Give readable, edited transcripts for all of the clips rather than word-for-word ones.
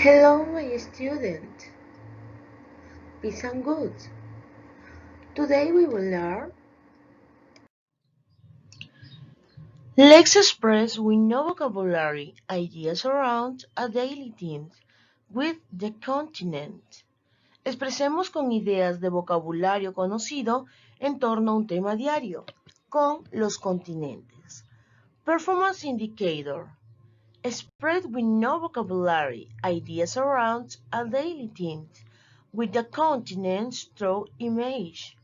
Hello, my student. Peace and good. Today we will learn. Let's express with no vocabulary ideas around a daily theme with the continent. Expresemos con ideas de vocabulario conocido en torno a un tema diario, con los continentes. Performance indicator. Spread with no vocabulary ideas around a daily theme with the continents through image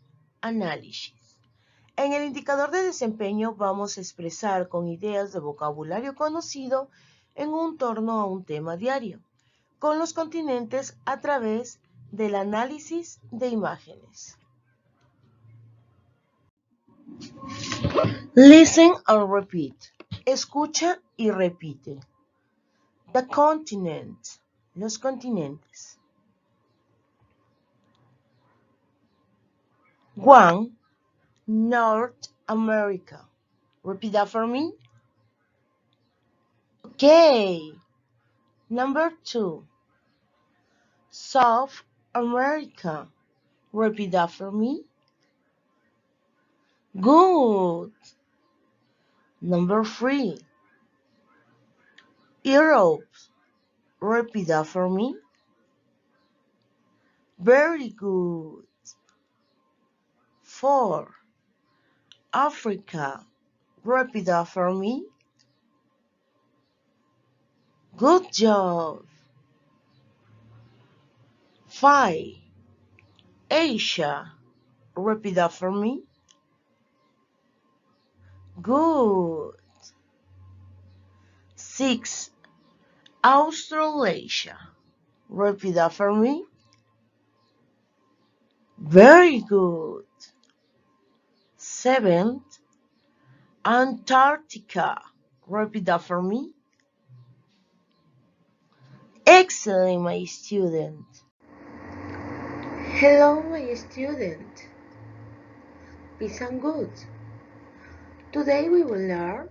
analysis. En el indicador de desempeño vamos a expresar con ideas de vocabulario conocido en torno a un tema diario, con los continentes a través del análisis de imágenes. Listen and repeat. Escucha y repite. The continent. Los continentes. 1. North America. Repeat that for me. Okay. Number 2. South America. Repeat that for me. Good. Number 3. Europe. Repeat that for me. Very good. 4. Africa. Repeat that for me. Good job. 5. Asia. Repeat that for me. Good. 6. Australasia. Repeat that for me. Very good. 7. Antarctica. Repeat that for me. Excellent, my student. Hello, my student. Peace and good. Today we will learn.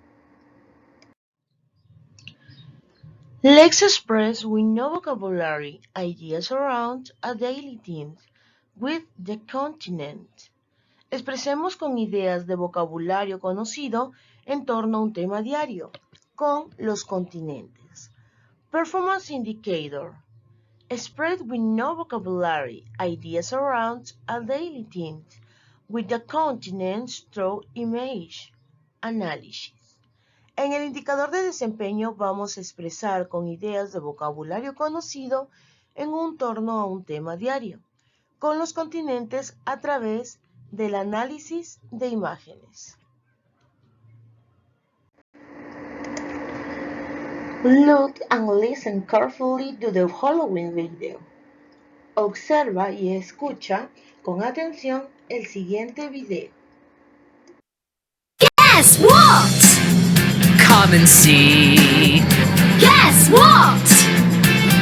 Let's express with no vocabulary ideas around a daily theme with the continent. Expresemos con ideas de vocabulario conocido en torno a un tema diario, con los continentes. Performance indicator. Spread with no vocabulary ideas around a daily theme with the continents through image analysis. En el indicador de desempeño vamos a expresar con ideas de vocabulario conocido en torno a un tema diario, con los continentes a través del análisis de imágenes. Look and listen carefully to the following video. Observa y escucha con atención el siguiente video. Guess what? Come and see. Guess what?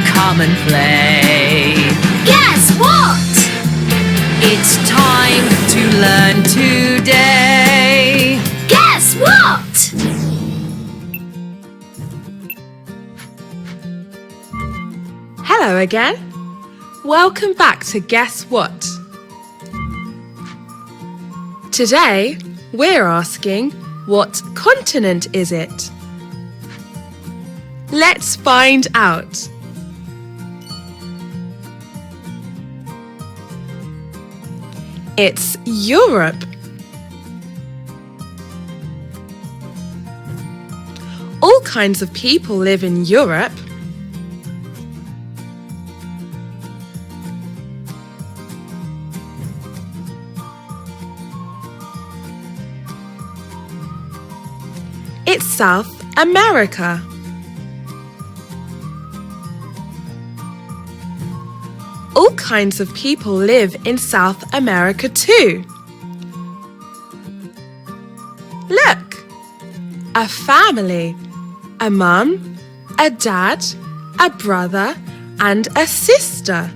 Come and play. Guess what? It's time to learn today. Guess what? Hello again. Welcome back to Guess What? Today, we're asking, what continent is it? Let's find out. It's Europe. All kinds of people live in Europe. It's South America. All kinds of people live in South America too. Look! A family. A mum, a dad, a brother, and a sister.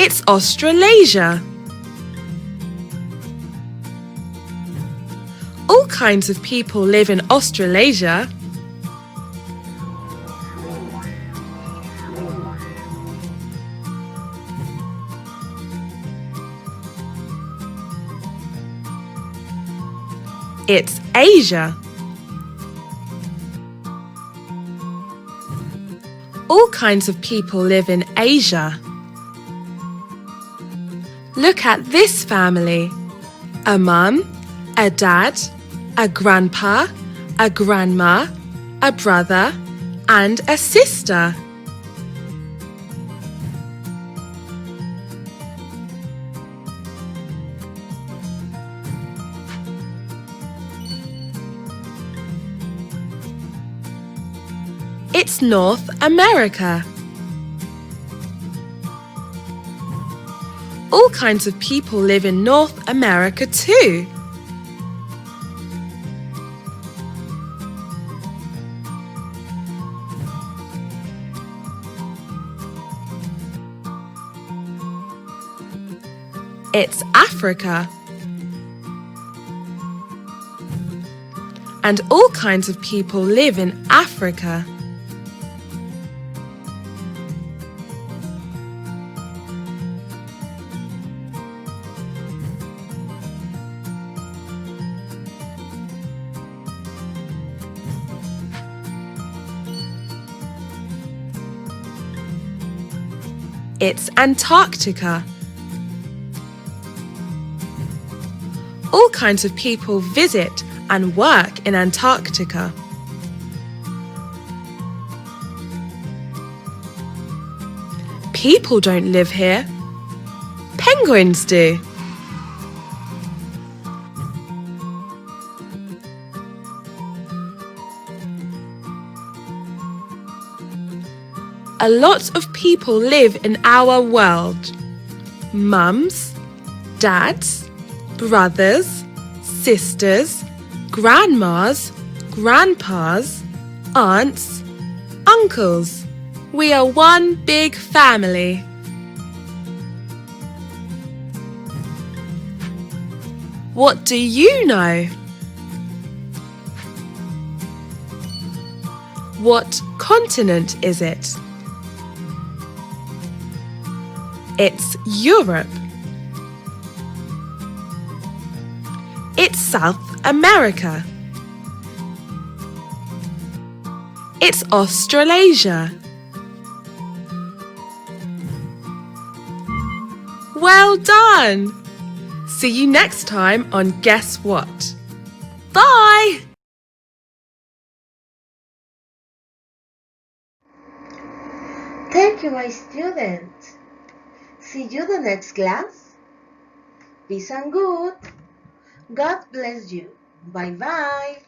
It's Australasia. All kinds of people live in Australasia. It's Asia. All kinds of people live in Asia. Look at this family. A mum, a dad, a grandpa, a grandma, a brother, and a sister. It's North America. All kinds of people live in North America too. It's Africa. And all kinds of people live in Africa. It's Antarctica. All kinds of people visit and work in Antarctica. People don't live here. Penguins do. A lot of people live in our world. Mums, dads, brothers, sisters, grandmas, grandpas, aunts, uncles. We are one big family. What do you know? What continent is it? It's Europe. It's South America. It's Australasia. Well done! See you next time on Guess What? Bye! Thank you, my students. See you the next class. Peace and good. God bless you. Bye-bye.